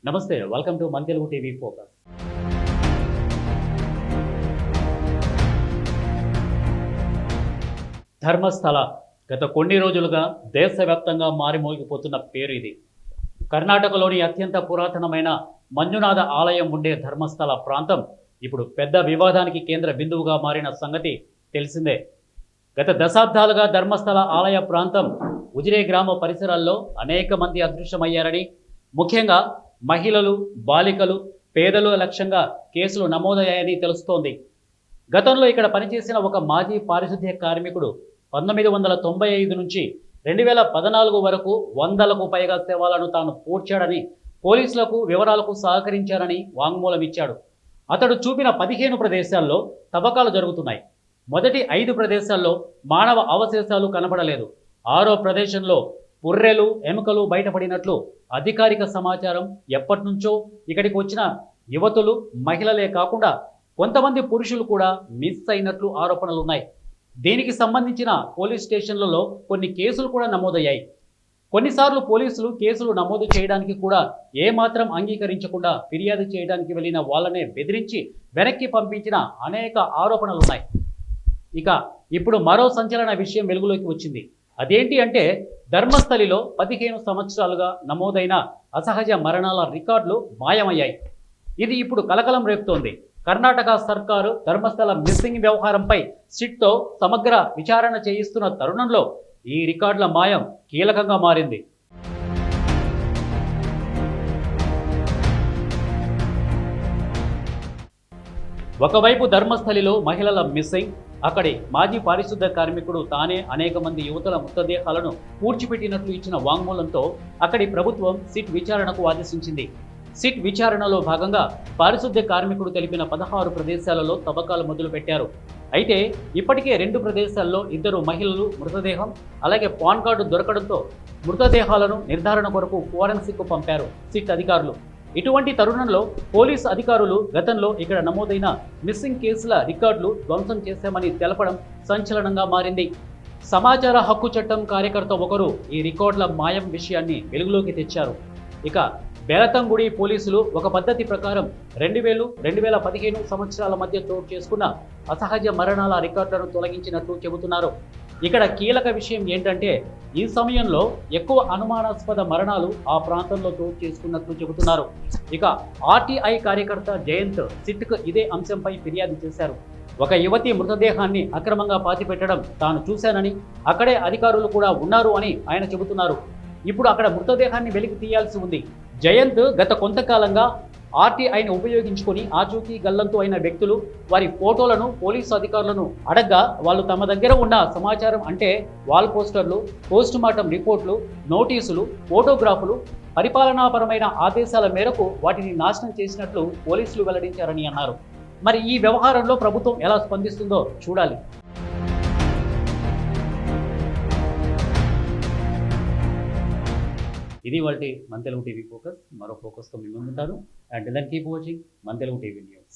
నమస్తే, welcome to మన Telugu TV focus. Dharmasthala గత కొన్ని రోజులుగా దేశవ్యాప్తంగా మారిమోగిపోతున్న పేరు ఇది. కర్ణాటకలోని అత్యంత పురాతనమైన మంజునాథ ఆలయం ఉండే ధర్మస్థల ప్రాంతం ఇప్పుడు పెద్ద వివాదానికి కేంద్ర బిందువుగా మారిన సంగతి తెలిసిందే. గత దశాబ్దాలుగా ధర్మస్థల ఆలయ ప్రాంతం ఉజిరే గ్రామ పరిసరాల్లో అనేక మంది అదృశ్యమయ్యారని, ముఖ్యంగా మహిళలు, బాలికలు, పేదలు లక్ష్యంగా కేసులు నమోదయ్యాయని తెలుస్తోంది. గతంలో ఇక్కడ పనిచేసిన ఒక మాజీ పారిశుద్ధ్య కార్మికుడు 1995 నుంచి 2014 వరకు 100లకు పైగా శవాలను తాను పూడ్చాడని, పోలీసులకు వివరాలకు సహకరించారని వాంగ్మూలం ఇచ్చాడు. అతడు చూపిన 15 ప్రదేశాల్లో తవ్వకాలు జరుగుతున్నాయి. మొదటి 5 ప్రదేశాల్లో మానవ అవశేషాలు కనబడలేదు. 6వ ప్రదేశంలో పుర్రెలు, ఎముకలు బయటపడినట్లు అధికారిక సమాచారం. ఎప్పటినుంచో ఇక్కడికి వచ్చిన యువతులు, మహిళలే కాకుండా కొంతమంది పురుషులు కూడా మిస్ అయినట్లు ఆరోపణలున్నాయి. దీనికి సంబంధించిన పోలీస్ స్టేషన్లలో కొన్ని కేసులు కూడా నమోదయ్యాయి. కొన్నిసార్లు పోలీసులు కేసులు నమోదు చేయడానికి కూడా ఏమాత్రం అంగీకరించకుండా ఫిర్యాదు చేయడానికి వెళ్ళిన వాళ్ళనే బెదిరించి వెనక్కి పంపించిన అనేక ఆరోపణలున్నాయి. ఇక ఇప్పుడు మరో సంచలన విషయం వెలుగులోకి వచ్చింది. అదేంటి అంటే, ధర్మస్థలిలో 15 సంవత్సరాలుగా నమోదైన అసహజ మరణాల రికార్డులు మాయమయ్యాయి. ఇది ఇప్పుడు కలకలం రేపుతోంది. కర్ణాటక సర్కారు ధర్మస్థల మిస్సింగ్ వ్యవహారంపై సిట్తో సమగ్ర విచారణ చేయిస్తున్న తరుణంలో ఈ రికార్డుల మాయం కీలకంగా మారింది. ఒకవైపు ధర్మస్థలిలో మహిళల మిస్సింగ్, అక్కడి మాజీ పారిశుద్ధ కార్మికుడు తానే అనేక మంది యువతుల మృతదేహాలను పూడ్చిపెట్టినట్లు ఇచ్చిన వాంగ్మూలంతో అక్కడి ప్రభుత్వం సిట్ విచారణకు ఆదేశించింది. సిట్ విచారణలో భాగంగా పారిశుద్ధ్య కార్మికుడు తెలిపిన 16 ప్రదేశాలలో తవ్వకాలు మొదలుపెట్టారు. అయితే ఇప్పటికే 2 ప్రదేశాల్లో 2 మహిళలు మృతదేహం, అలాగే పాన్ కార్డు దొరకడంతో మృతదేహాలను నిర్ధారణ కొరకు ఫోరెన్సిక్ పంపారు సిట్ అధికారులు. ఇటువంటి తరుణంలో పోలీసు అధికారులు గతంలో ఇక్కడ నమోదైన మిస్సింగ్ కేసుల రికార్డులు ధ్వంసం చేశామని తెలపడం సంచలనంగా మారింది. సమాచార హక్కు చట్టం కార్యకర్త ఒకరు ఈ రికార్డుల మాయం విషయాన్ని వెలుగులోకి తెచ్చారు. ఇక బెలతంగుడి పోలీసులు ఒక పద్ధతి ప్రకారం 2000-2015 సంవత్సరాల మధ్య చోటు చేసుకున్న అసహజ మరణాల రికార్డులను తొలగించినట్లు చెబుతున్నారు. ఇక్కడ కీలక విషయం ఏంటంటే, ఈ సమయంలో ఎక్కువ అనుమానాస్పద మరణాలు ఆ ప్రాంతంలో చోటు చేసుకున్నట్లు చెబుతున్నారు. ఇక ఆర్టీఐ కార్యకర్త జయంత్ సిట్కు ఇదే అంశంపై ఫిర్యాదు చేశారు. ఒక యువతి మృతదేహాన్ని అక్రమంగా పాతిపెట్టడం తాను చూశానని, అక్కడే అధికారులు కూడా ఉన్నారు అని ఆయన చెబుతున్నారు. ఇప్పుడు అక్కడ మృతదేహాన్ని వెలికి తీయాల్సి ఉంది. జయంత్ గత కొంతకాలంగా ఆర్టీఐని ఉపయోగించుకొని ఆచూకీ గల్లంతు అయిన వ్యక్తులు, వారి ఫోటోలను పోలీసు అధికారులను అడగ్గా వాళ్ళు తమ దగ్గర ఉన్న సమాచారం అంటే వాల్ పోస్టర్లు, పోస్ట్ మార్టం రిపోర్ట్లు, నోటీసులు, ఫోటోగ్రాఫులు, పరిపాలనాపరమైన ఆదేశాల మేరకు వాటిని నాశనం చేసినట్లు పోలీసులు వెల్లడించారని అన్నారు. మరి ఈ వ్యవహారంలో ప్రభుత్వం ఎలా స్పందిస్తుందో చూడాలి. ఇది వాటి మన తెలుగు టీవీ ఫోకస్. మరో ఫోకస్తో మీ ముందుంటాను. అండ్ దెన్ కీప్ వాచింగ్ మన తెలుగు టీవీ న్యూస్.